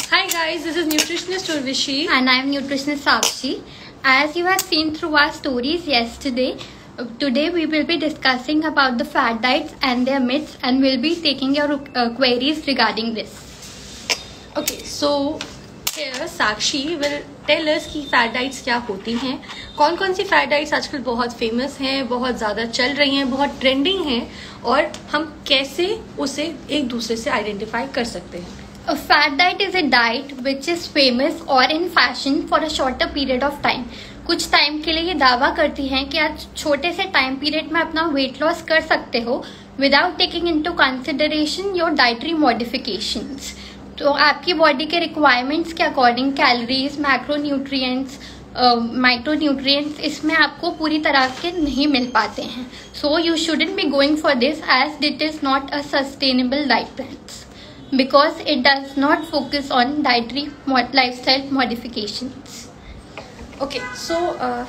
Hi guys, this is nutritionist Urvishi. And I am nutritionist Sakshi. As you have seen through our stories yesterday, today we will be discussing about the fad diets and their myths, and we'll be taking your queries regarding this. Okay, so here Sakshi will tell us कि fat diets क्या होती हैं, कौन कौन सी fat diets आजकल बहुत famous हैं, बहुत ज़्यादा चल रही हैं, बहुत ट्रेंडिंग हैं, और हम कैसे उसे एक दूसरे से आइडेंटिफाई कर सकते हैं. A fad diet is a diet which is famous or in fashion for a shorter period of time. कुछ टाइम के लिए ये दावा करती हैं कि आप छोटे से टाइम पीरियड में अपना वेट लॉस कर सकते हो without taking into consideration your dietary modifications. तो आपकी बॉडी के रिक्वायरमेंट्स के अकॉर्डिंग कैलोरीज, मैक्रोन्यूट्रिएंट्स, माइक्रोन्यूट्रिएंट्स इसमें आपको पूरी तरह के नहीं मिल पाते हैं. So you shouldn't be going for this as it is not a sustainable diet plan because it does not focus on dietary lifestyle modifications. Okay, so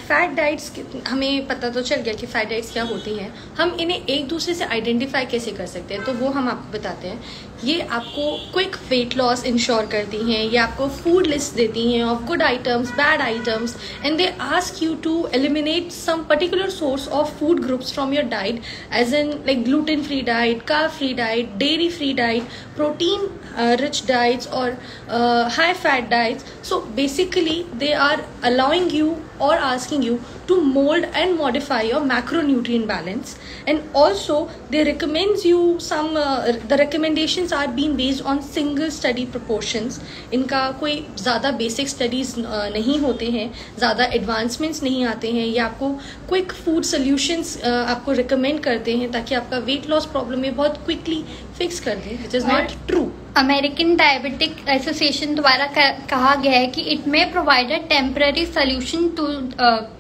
fat diets हमें पता तो चल गया कि फैट डाइट्स क्या होती हैं. हम इन्हें एक दूसरे से आइडेंटिफाई कैसे कर सकते हैं, तो वो हम आपको बताते हैं. ये आपको क्विक वेट लॉस इंश्योर करती हैं, ये आपको फूड लिस्ट देती हैं of good items, bad items, and they ask you to eliminate some particular source of food groups from your diet, as in like gluten free diet, carb free diet, dairy free diet, protein rich diets or high fat diets. So basically they are allowing you or asking you to mold and modify your macronutrient balance, and also they recommends you some the recommendations are being based on single study proportions. इनका कोई ज़्यादा basic studies नहीं होते हैं, ज़्यादा advancements नहीं आते हैं. ये आपको क्विक फूड सोल्यूशंस आपको रिकमेंड करते हैं ताकि आपका वेट लॉस प्रॉब्लम में बहुत क्विकली फिक्स कर दें, which is not true. American Diabetic Association द्वारा कहा गया है कि it may provide a temporary solution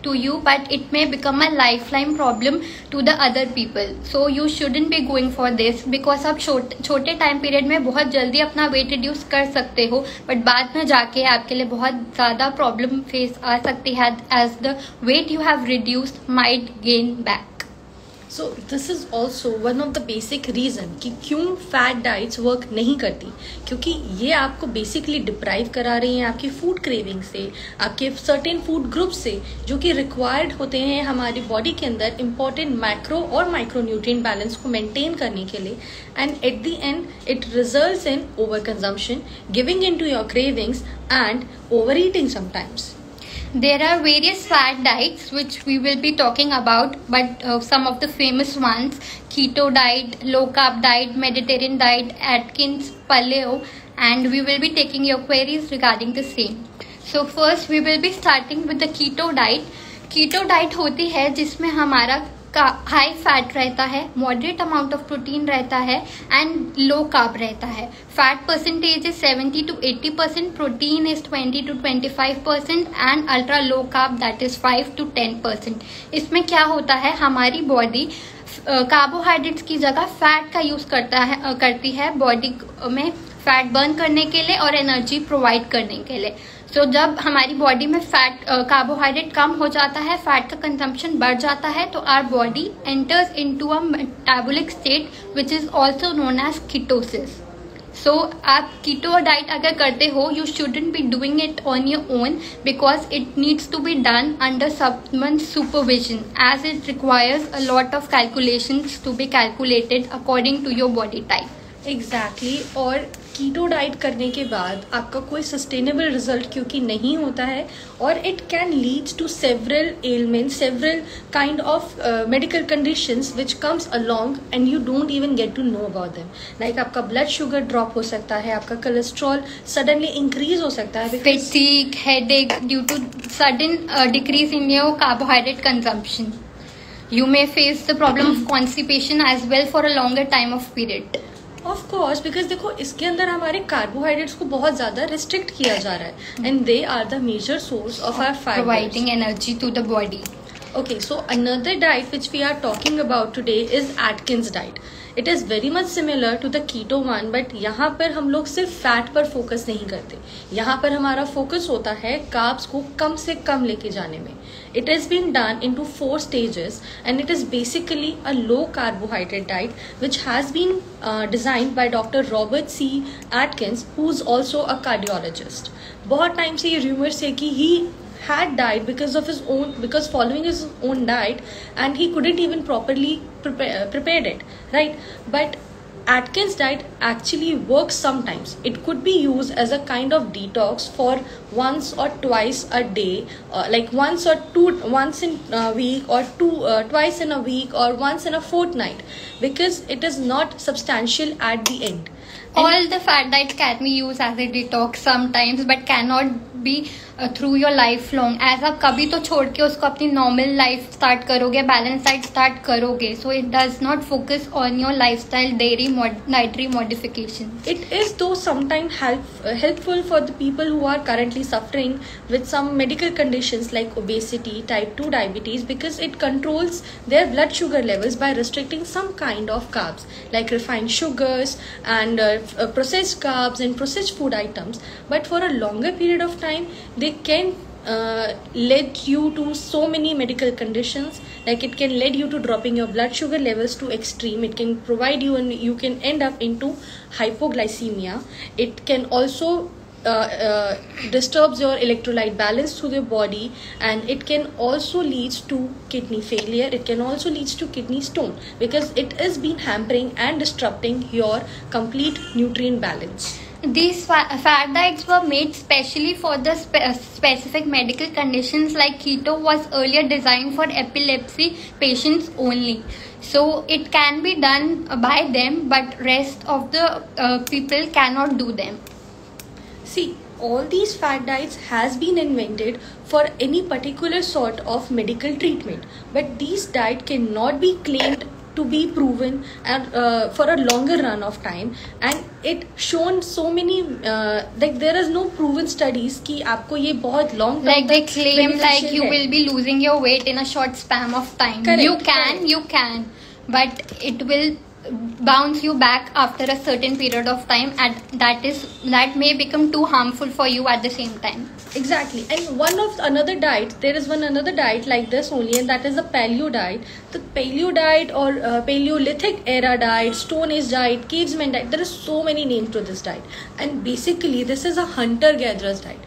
to you but it may become a life line problem to the other people. So you shouldn't be going for this because आप छोटे time period में बहुत जल्दी अपना वेट रिड्यूस कर सकते हो, but बाद में जाके आपके लिए बहुत ज़्यादा प्रॉब्लम फेस आ सकती है as the weight you have reduced might gain back. So this is also one of the basic reason कि क्यों फैट डाइट्स वर्क नहीं करती, क्योंकि ये आपको बेसिकली डिप्राइव करा रही हैं आपकी फूड क्रेविंग से, आपके सर्टेन फूड ग्रुप से जो कि रिक्वायर्ड होते हैं हमारी बॉडी के अंदर इंपॉर्टेंट मैक्रो और माइक्रोन्यूट्रिएंट बैलेंस को मेंटेन करने के लिए. And at the end it results in over consumption, giving in to your cravings and over eating sometimes. There are various fad diets which we will be talking about, but some of the famous ones: keto diet, low carb diet, Mediterranean diet, Atkins, Paleo, and we will be taking your queries regarding the same. So first we will be starting with the keto diet. Keto diet होती है जिसमें हमारा high fat रहता है, moderate amount of protein रहता है and low carb रहता है. Fat percentage is 70 to 80%, protein is 20 to 25% and ultra low carb that is 5 to 10%. इसमें क्या होता है, हमारी बॉडी कार्बोहाइड्रेट्स की जगह फैट का यूज करती है बॉडी में फैट बर्न करने के लिए और एनर्जी प्रोवाइड करने के लिए. तो जब हमारी बॉडी में फैट कार्बोहाइड्रेट कम हो जाता है, फैट का कंजम्पशन बढ़ जाता है, तो our body enters into a metabolic state which is also known as ketosis. So आप कीटो डाइट अगर करते हो, you shouldn't be doing it on your own because it needs to be done under someone supervision as it requires a lot of calculations to be calculated according to your body type. Exactly. और keto diet करने के बाद आपका कोई sustainable result क्योंकि नहीं होता है, और it can lead to several elements, several kind of medical conditions which comes along and you don't even get to know about them. Like आपका ब्लड शुगर ड्रॉप हो सकता है, आपका कोलेस्ट्रॉल सडनली इंक्रीज हो सकता है, fatigue, headache due to sudden decrease in your carbohydrate consumption. You may face the problem of constipation as well for a longer time of period. Of course, because देखो इसके अंदर हमारे carbohydrates को बहुत ज्यादा रिस्ट्रिक्ट किया जा रहा है and they are the major source of our fibres providing energy to the body. Okay, so another diet which we are talking about today is Atkins diet. It is very much similar to the keto one, but यहाँ पर हम लोग सिर्फ fat पर focus नहीं करते. यहाँ पर हमारा फोकस होता है कार्ब्स को कम से कम लेके जाने में. It has been done into 4 stages, and it is basically a low carbohydrate diet which has been designed by Dr. Robert C. Atkins, who is also a cardiologist. बहुत टाइम से ये rumors है कि he had died because following his own diet, and he couldn't even properly prepared it, right? But Atkins diet actually works sometimes. It could be used as a kind of detox for once or twice a day, like once in a week, or twice in a week, or once in a fortnight, because it is not substantial at the end. All the fat diets can be used as a detox sometimes, but cannot be through your lifelong. as आप कभी तो छोड़ के उसको अपनी normal life start करोगे, balance diet start करोगे, so it does not focus on your lifestyle dietary modification. It is though sometimes helpful for the people who are currently suffering with some medical conditions like obesity, type 2 diabetes, because it controls their blood sugar levels by restricting some kind of carbs like refined sugars and processed carbs and processed food items. But for a longer period of time, they can lead you to so many medical conditions, like it can lead you to dropping your blood sugar levels to extreme. It can provide you, and you can end up into hypoglycemia. It can also disturbs your electrolyte balance through the body, and it can also leads to kidney failure. It can also leads to kidney stone, because it is been hampering and disrupting your complete nutrient balance. These fat diets were made specially for the specific medical conditions, like keto was earlier designed for epilepsy patients only. So it can be done by them, but rest of the people cannot do them. See, all these fat diets has been invented for any particular sort of medical treatment, but these diet cannot be claimed to be proven and for a longer run of time, and it shown so many like there is no proven studies कि आपको ये बहुत long term like they claim like you will be losing your weight in a short span of time. Correct, you can, but it will bounce you back after a certain period of time, and that may become too harmful for you at the same time. Exactly. And there is another diet like this only, and that is the paleo diet. The paleo diet, or Paleolithic era diet, Stone Age diet, caveman diet, there is so many names to this diet, and basically this is a hunter gatherers diet.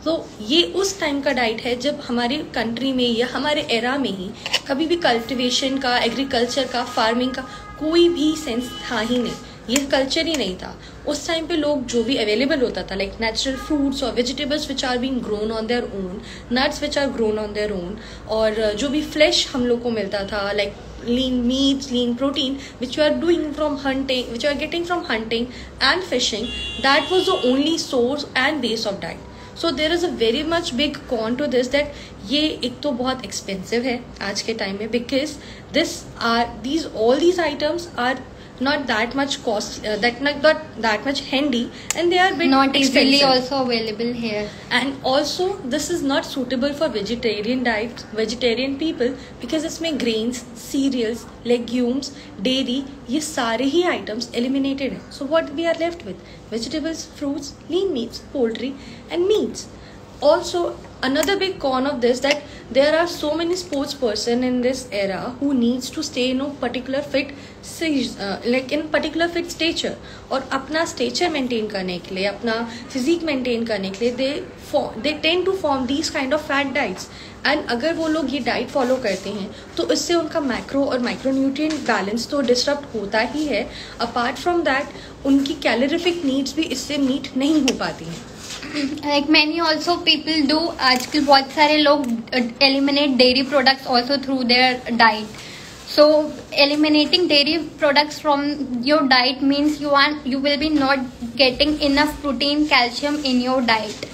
तो ये उस time का diet है जब हमारे country में या हमारे एरा में ही कभी भी कल्टिवेशन का, एग्रीकल्चर का, फार्मिंग का कोई भी सेंस था ही नहीं. ये कल्चर ही नहीं था. उस टाइम पे लोग जो भी अवेलेबल होता था, लाइक नेचुरल फ्रूट्स और vegetables which are being grown on their own, nuts which are grown on their own, और जो भी फ्लैश हम लोग को मिलता था, like lean meats, lean protein, which you are doing from hunting, which you are getting from hunting and fishing, that was the only source and base of diet. So there is a very much big con to this, that ये एक तो बहुत expensive है आज के time में, because all these items are not that much cost, not that much handy, and they are bit not expensive. Easily also available here. And also this is not suitable for vegetarian people, because इसमें grains, cereals, legumes, dairy, ये सारे ही items eliminated हैं. So what we are left with? Vegetables, fruits, lean meats, poultry and meats. Also, another big con of this, that there are so many sports person in this era who needs to stay in a particular fit stature, और अपना stature maintain करने के लिए, अपना physique maintain करने के लिए they tend to form these kind of fat diets. And अगर वो लोग ये डाइट फॉलो करते हैं तो इससे उनका मैक्रो और माइक्रोन्यूट्रिएंट बैलेंस तो डिस्टर्ब होता ही है. अपार्ट फ्रॉम दैट उनकी कैलोरीफिक नीड्स भी इससे मीट नहीं हो पाती हैं. Like many also people do, आजकल बहुत सारे लोग eliminate dairy products also through their diet. So eliminating dairy products from your diet means you will be not getting enough protein, calcium in your diet.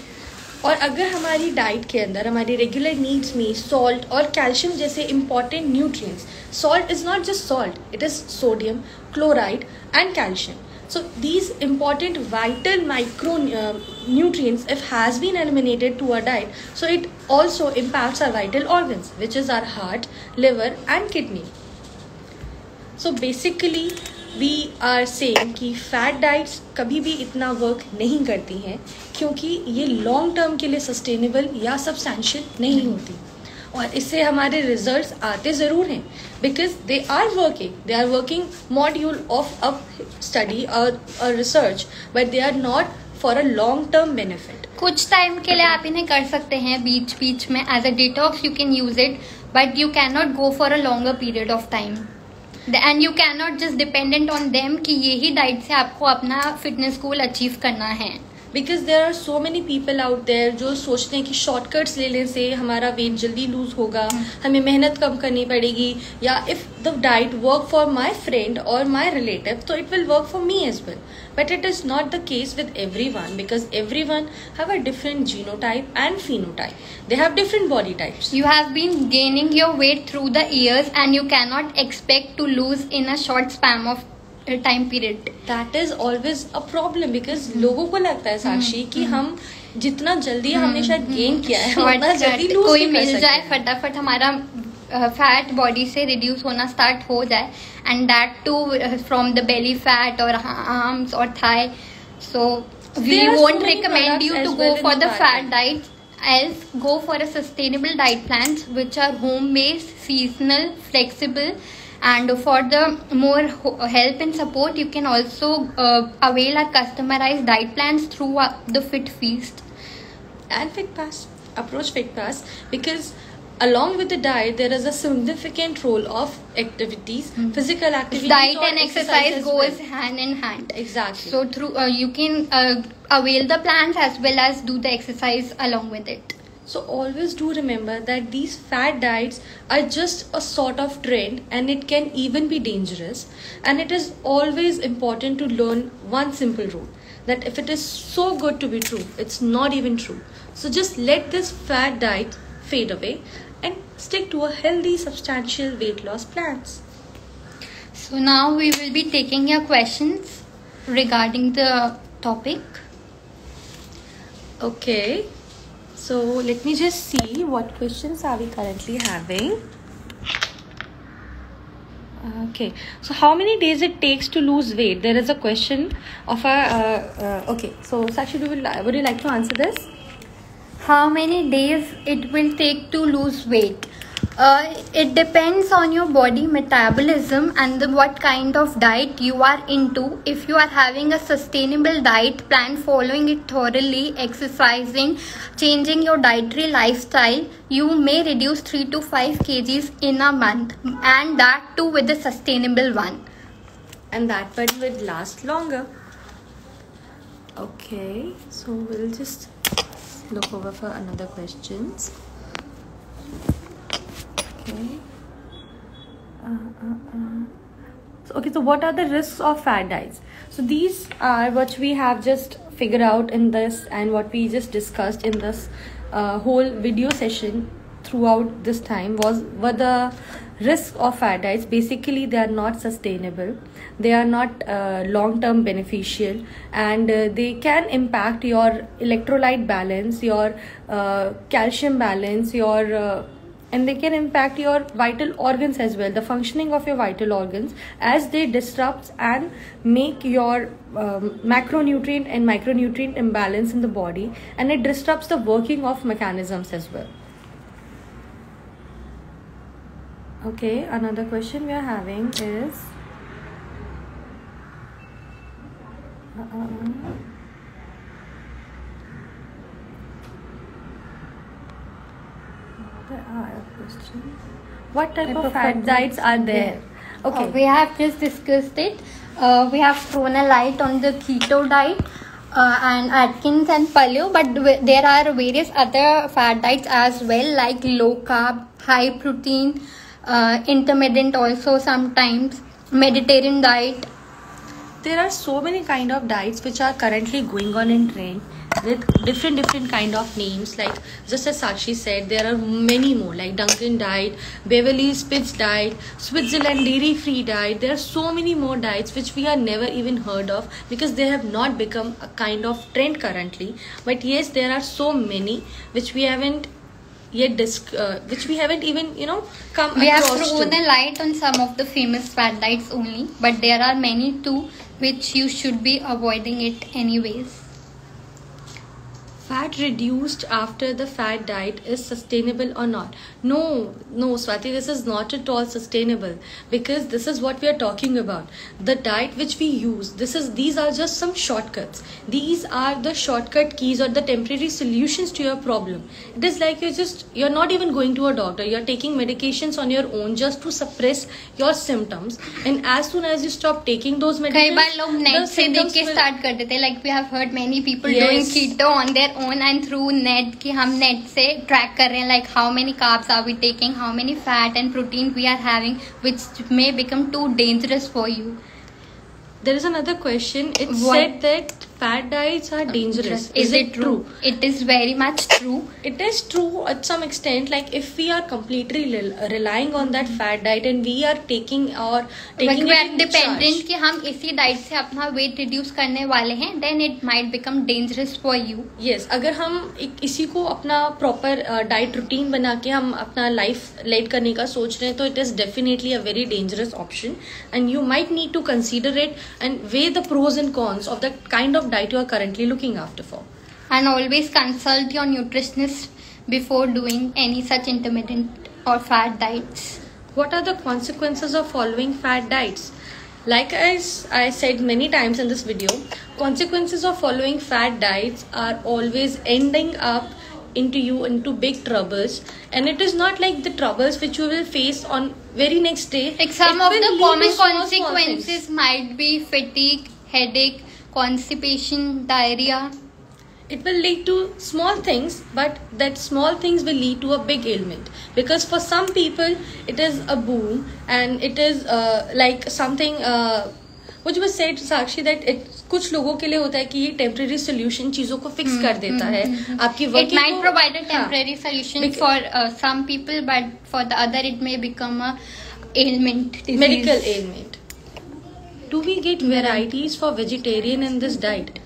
और अगर हमारी diet के अंदर हमारी रेगुलर नीड्स में सॉल्ट और कैल्शियम जैसे important nutrients, salt is not just salt, it is sodium, chloride and calcium. So these important vital micronutrients, if has been eliminated to our diet, so it also impacts our vital organs, which is our heart, liver and kidney. So basically we are saying कि fat diets कभी भी इतना work नहीं करती हैं, क्योंकि ये long term के लिए सस्टेनेबल या सब्सटैंशियल नहीं होती, और इससे हमारे रिजल्ट्स आते ज़रूर हैं, because they are working module of a study और research, but they are not for a long term benefit. कुछ टाइम के लिए आप इन्हें कर सकते हैं बीच बीच में as a detox, you can use it, but you can not go for a longer period of time, and you can not just dependent on them कि यही डाइट से आपको अपना फिटनेस गोल अचीव करना है. Because there are so many people out there जो सोचते हैं कि शॉर्टकट्स लेने से हमारा वेट जल्दी लूज होगा, हमें मेहनत कम करनी पड़ेगी, या if the diet work for my friend और माई रिलेटिव तो it will work for me as well. But it is not the case with everyone, because everyone have a different genotype and phenotype. They have different body types. You have been gaining your weight through the years and you cannot expect to lose in a short span of time period. That is always a problem, because लोगों को लगता है साक्षी कि हम जितना जल्दी हमने शायद गेन किया है उतना जल्दी लूज कोई मिल जाए फटाफट हमारा फैट बॉडी से रिड्यूस होना स्टार्ट हो जाए, and that too from the belly fat और आर्म्स और thigh. So we won't recommend you to go for the fat diet, else go for a sustainable diet plans which are home based, seasonal, flexible, and for the more help and support you can also avail our customized diet plans through the Fit Feast and Fit Pass. Approach Fit Pass, because along with the diet there is a significant role of activities, physical activities. Diet and exercise goes hand in hand. Exactly. So through you can avail the plans as well as do the exercise along with it. So always do remember that these fat diets are just a sort of trend, and it can even be dangerous, and it is always important to learn one simple rule, that if it is so good to be true, it's not even true. So just let this fat diet fade away and stick to a healthy, substantial weight loss plans. So now we will be taking your questions regarding the topic. Okay, so let me just see what questions are we currently having. Okay, so how many days it takes to lose weight? There is a question of a okay, so Sakshi, would you like to answer this? How many days it will take to lose weight? It depends on your body metabolism and what kind of diet you are into. If you are having a sustainable diet plan, following it thoroughly, exercising, changing your dietary lifestyle, you may reduce 3 to 5 kgs in a month, and that too with a sustainable one. And that one will last longer. Okay, so we'll just look over for another questions. Okay. So what are the risks of fat diets? So these are what we have just figured out in this, and what we just discussed in this whole video session throughout this time were the risks of fat diets. Basically, they are not sustainable, they are not long-term beneficial, and they can impact your electrolyte balance, your calcium balance, your and they can impact your vital organs as well, the functioning of your vital organs, as they disrupt and make your macronutrient and micronutrient imbalance in the body, and it disrupts the working of mechanisms as well. Okay, another question we are having is what type of fat diets are there? Okay, we have just discussed it. We have thrown a light on the keto diet and Atkins and Paleo, but there are various other fat diets as well, like low carb, high protein, intermittent also sometimes, Mediterranean diet. There are so many kind of diets which are currently going on in trend with different kind of names. Like just as Sakshi said, there are many more, like Dunkin diet, Beverly Spitz diet, Switzerland dairy free diet. There are so many more diets which we are never even heard of, because they have not become a kind of trend currently. But yes, there are so many which we haven't yet which we haven't even come We have across thrown to. a light on some of the famous fat diets only, but there are many too which you should be avoiding it anyways. Fat reduced after the fat diet is sustainable or not? No, Swati, this is not at all sustainable, because this is what we are talking about. The diet which we use, these are just some shortcuts. These are the shortcut keys or the temporary solutions to your problem. It is like you're not even going to a doctor. You're taking medications on your own just to suppress your symptoms. And as soon as you stop taking those कई medications, बार लोग net से देख के start कर देते हैं. Like we have heard many people doing keto on their own and through net कि हम नेट से ट्रैक कर रहे हैं, like how many carbs are we taking, how many fat and protein we are having, which may become too dangerous for you. There is another question. It said that fat diets are dangerous. Is it true? It is very much true. It is true at some extent. Like if we are completely relying on that fat diet and we are taking it in dependent charge, कि हम इसी diet से अपना weight reduce करने वाले हैं, then it might become dangerous for you. Yes, अगर हम इसी को अपना प्रॉपर डाइट रूटीन बना के हम अपना लाइफ लीड करने का सोच रहे हैं, तो it is definitely a very dangerous option, and you might need to consider it and weigh the pros and cons of the kind of diet you are currently looking after for. And always consult your nutritionist before doing any such intermittent or fat diets. What are the consequences of following fat diets? Like as I said many times in this video, consequences of following fat diets are always ending up into big troubles, and it is not like the troubles which you will face on very next day. Like some of the common consequences might be fatigue, headache, constipation, diarrhea. It will lead to small things, but that small things will lead to a big ailment, because for some people it is a boom, and it is like something which was said, Sakshi, that कुछ लोगों के लिए होता है कि ये temporary solution चीजों को फिक्स कर देता है आपकी वर्किंग को. It might provide a temporary solution for some people, but for the other it may become a ailment, disease. Medical ailment. Do we get varieties for vegetarian in this diet?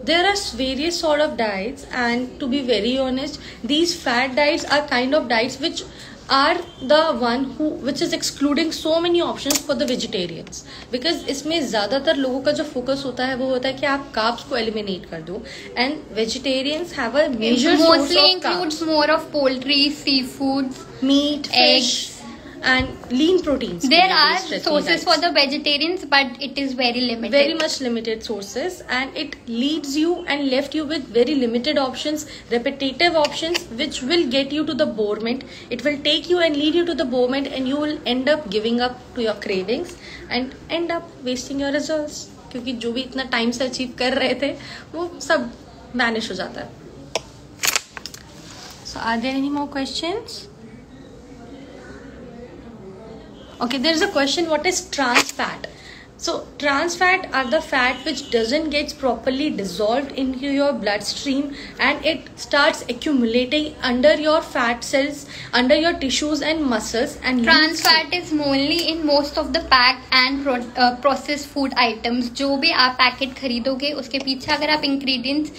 There are various sort of diets, and to be very honest, these fat diets are kind of diets which are the one which is excluding so many options for the vegetarians, because इसमें ज़्यादातर लोगों का जो focus होता है वो होता है कि आप carbs को eliminate कर दो, and vegetarians have a major source of carbs. Mostly includes more of poultry, seafoods, meat, fish, and lean proteins. There are sources for the vegetarians, but it is very limited. Very much limited sources, and it leads you and left you with very limited options, repetitive options, which will get you to the borement. It will take you and lead you to the borement, and you will end up giving up to your cravings and end up wasting your results. क्योंकि जो भी इतना time से achieve कर रहे थे वो सब वैनिश हो जाता है. So are there any more questions? Okay, there is a question, what is trans fat? So trans fat are the fat which doesn't get properly dissolved into your bloodstream, and it starts accumulating under your fat cells, under your tissues and muscles. And trans fat is mainly in most of the packed and processed food items. जो भी आप packet खरीदोगे उसके पीछे अगर आप ingredients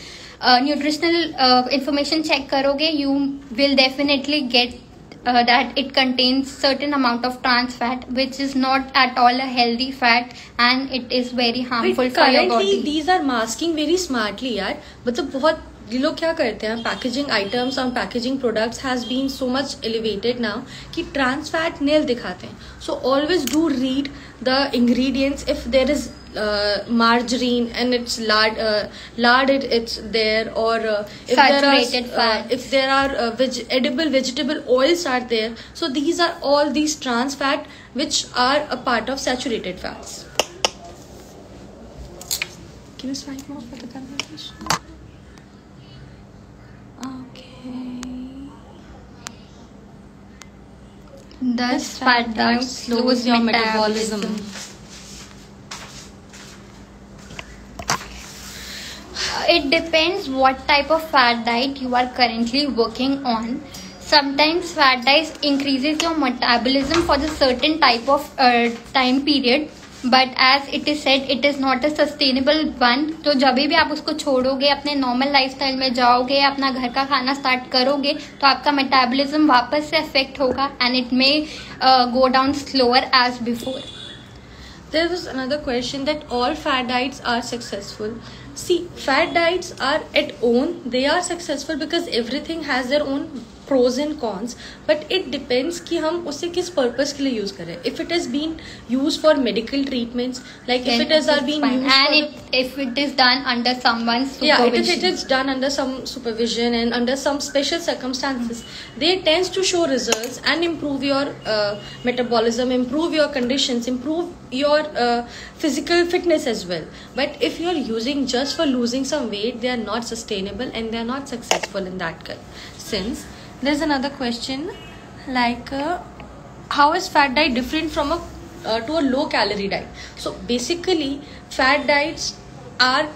nutritional information check करोगे, you will definitely get that it contains certain amount of trans fat, which is not at all a healthy fat, and it is very harmful for your body. Currently these are masking very smartly यार. मतलब बहुत ये लोग क्या करते हैं, packaging items और packaging products has been so much elevated now कि ट्रांस फैट नील दिखाते हैं. So always do read the ingredients. If there is margarine and it's lard it's there, or if there are edible vegetable oils are there. So these are all these trans fat which are a part of saturated fats. Give us 5 more for the conversation. Thus fat diet slows your metabolism. It depends what type of fat diet you are currently working on. Sometimes fat diet increases your metabolism for the certain type of time period, but as it is said it is not a sustainable one. तो जब भी आप उसको छोड़ोगे, अपने normal lifestyle में जाओगे, अपना घर का खाना स्टार्ट करोगे, तो आपका मेटाबॉलिज्म वापस से अफेक्ट होगा and it may go down slower as before. There was another question that all fad diets are successful. See, fad diets are at own, they are successful because everything has their own pros and cons, but it depends कि हम उसे किस purpose के लिए use करें. If it has been used for medical treatments, like Then if it has been fine. used and if it is done under someone's supervision. Yeah, it is done under some supervision and under some special circumstances. They tends to show results and improve your metabolism, improve your conditions, improve your physical fitness as well. But if you are using just for losing some weight, they are not sustainable and they are not successful in that sense. There's another question like how is fat diet different from to a low calorie diet? So basically fat diets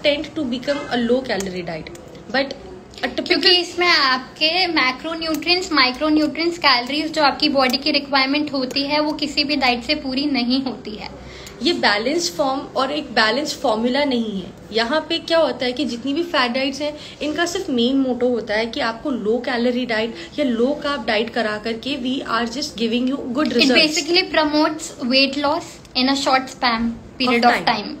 tend to become a low calorie diet, but क्योंकि इसमें आपके macro nutrients, micro nutrients, calories जो आपकी body की requirement होती है वो किसी भी डाइट से पूरी नहीं होती है. ये बैलेंस फॉर्म और एक बैलेंस फॉर्मूला नहीं है. यहाँ पे क्या होता है कि जितनी भी फैट डाइट्स हैं इनका सिर्फ मेन मोटो होता है कि आपको लो कैलोरी डाइट या लो कार्ब डाइट करा करके we are just giving you good results. It basically promotes weight loss in a short span period of time,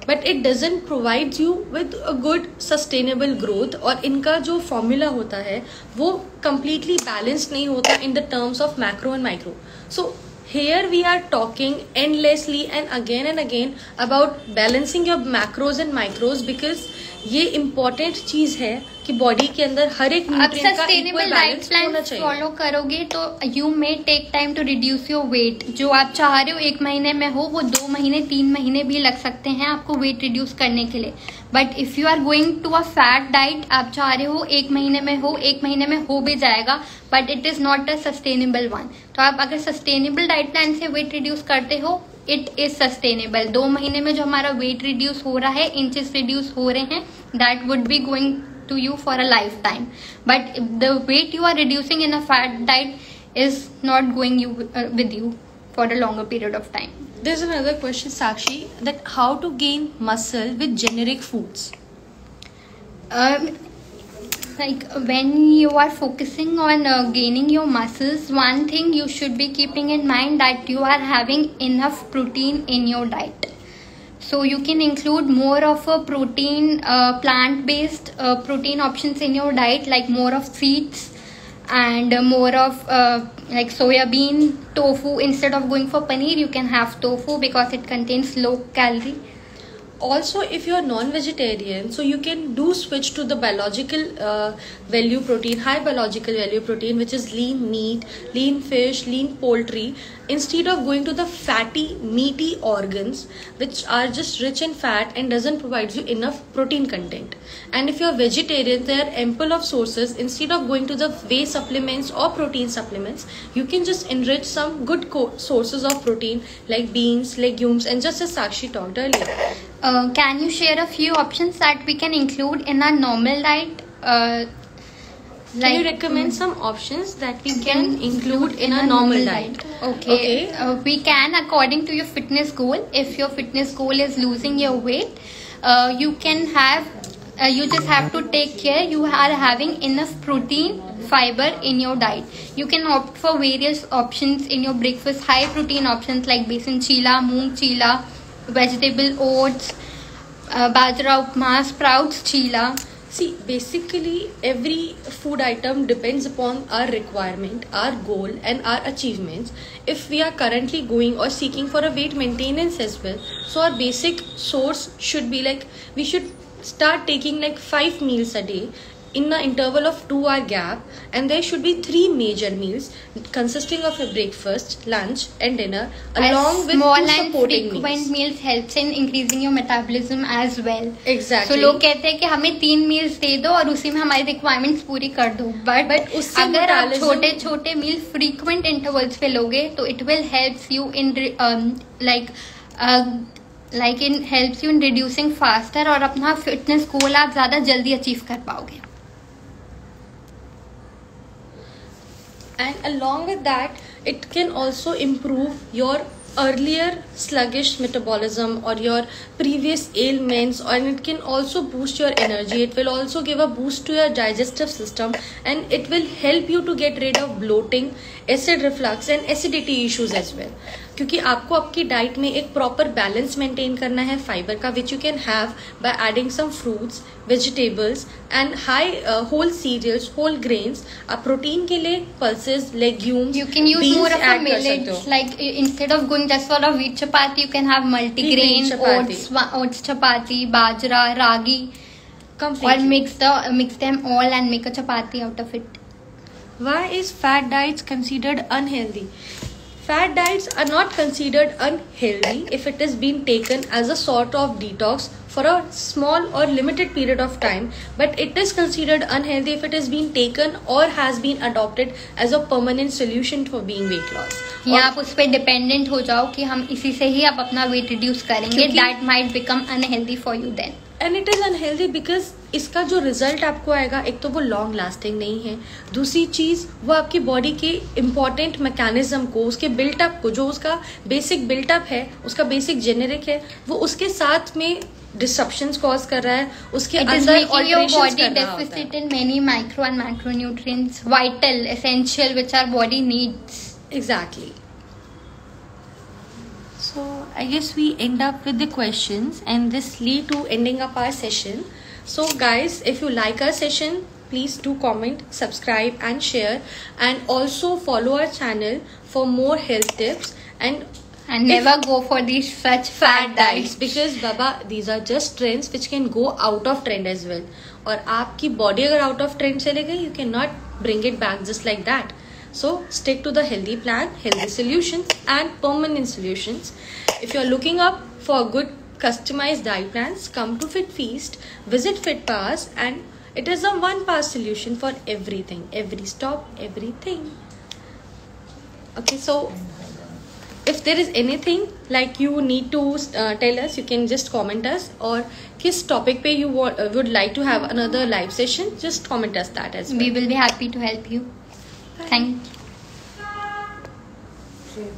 but it doesn't provide you with a good sustainable growth. और इनका जो formula होता है वो completely balanced नहीं होता in the terms of macro and micro. So here we are talking endlessly and again about balancing your macros and micros because ये important चीज है कि बॉडी के अंदर हर एक न्यूट्रिएंट का इक्वल बैलेंस होना चाहिए. फॉलो करोगे तो you may take time to reduce your weight. जो आप चाह रहे हो 1 महीने में हो वो 2 महीने 3 महीने भी लग सकते हैं आपको वेट रिड्यूस करने के लिए. But if you are going to a fat diet, आप चाह रहे हो 1 महीने में हो, 1 महीने में हो भी जाएगा, but it is not a sustainable one. तो आप अगर सस्टेनेबल डाइट प्लान से वेट रिड्यूस करते हो, इट इज सस्टेनेबल. 2 महीने में जो हमारा वेट रिड्यूस हो रहा है, इंचेस रिड्यूस हो रहे हैं, that would be going to you for a lifetime. But the weight you are reducing in a fat diet is not going with you for a longer period of time. There's another question, Sakshi, that how to gain muscle with generic foods. Like when you are focusing on gaining your muscles, one thing you should be keeping in mind that you are having enough protein in your diet. So you can include more of a protein, plant-based protein options in your diet, like more of seeds and more of like soya bean, tofu. Instead of going for paneer, you can have tofu because it contains low calorie. Also, if you are non-vegetarian, so you can do switch to the biological value protein, high biological value protein, which is lean meat, lean fish, lean poultry, instead of going to the fatty, meaty organs, which are just rich in fat and doesn't provide you enough protein content. And if you are vegetarian, there are ample of sources. Instead of going to the whey supplements or protein supplements, you can just enrich some good sources of protein like beans, legumes, and just as Sakshi talked earlier. Can you share a few options that we can include in our normal diet? Can you recommend some options that we can include in a normal diet? Okay. We can, according to your fitness goal. If your fitness goal is losing your weight, you can have, you just have to take care you are having enough protein, fiber in your diet. You can opt for various options in your breakfast, high protein options like besan chila, moong chila, vegetable oats, bajra upma, sprouts chila. See, basically every food item depends upon our requirement, our goal and our achievements. If we are currently going or seeking for a weight maintenance as well, so our basic source should be like we should start taking like 5 meals a day in an interval of 2-hour gap, and there should be 3 major meals consisting of a breakfast, lunch and dinner along with 2 supporting meals. Frequent meals helps in increasing your metabolism as well. Exactly. So लोग कहते हैं कि हमें 3 meals दे दो और उसी में हमारी requirements पूरी कर दो, but अगर आप छोटे छोटे meal frequent intervals पे लोगे तो it will helps you in helps you in reducing faster और अपना fitness goal आप ज़्यादा जल्दी achieve कर पाओगे. And along with that, it can also improve your earlier sluggish metabolism or your previous ailments, and it can also boost your energy. It will also give a boost to your digestive system, and it will help you to get rid of bloating, acid reflux and acidity issues as well. क्योंकि आपको आपकी diet में एक proper balance maintain करना है fibre का, which you can have by adding some fruits, vegetables and high whole cereals, whole grains. आप protein के लिए pulses, legumes, you can use more of a millets, like instead of going just for a wheat chapati, you can have multigrain, oats chapati, bajra, ragi, or mix them all and make a chapati out of it. Why is fat diets considered unhealthy? Fat diets are not considered unhealthy if it is being taken as a sort of detox for a small or limited period of time, but it is considered unhealthy if it is being taken or has been adopted as a permanent solution for being weight loss. या आप उस पर dependent हो जाओ कि हम इसी से ही आप अपना वेट रिड्यूस करेंगे, that might become unhealthy for you then. And it is unhealthy because इसका जो रिजल्ट आपको आएगा, एक तो वो लॉन्ग लास्टिंग नहीं है, दूसरी चीज़ वो आपकी बॉडी के इम्पॉर्टेंट मैकेनिज्म को, उसके बिल्टअप को, जो उसका बेसिक बिल्टअप है, उसका बेसिक जेनेरिक है, वो उसके साथ में डिस्ट्रप्शंस कॉज कर रहा है, उसके अंदर ऑल्टरेशंस कर रहा होता है. Deficit in many micro and macronutrients, vital, essential, which our body needs. Exactly. So I guess we end up with the questions, and this lead to ending up our session. So guys, if you like our session, please do comment, subscribe and share, and also follow our channel for more health tips, and never go for these such fat diets, because baba, these are just trends which can go out of trend as well. और आपकी body अगर out of trend चले गई, you cannot bring it back just like that. So stick to the healthy plan, healthy solutions and permanent solutions. If you are looking up for good customized diet plans, come to Fit Feast, visit Fit Pass, and it is a one pass solution for everything, every stop, everything. Okay, so if there is anything like you need to tell us, you can just comment us, or किस topic पे you would like to have another live session, just comment us that as well. We will be happy to help you. Thank you.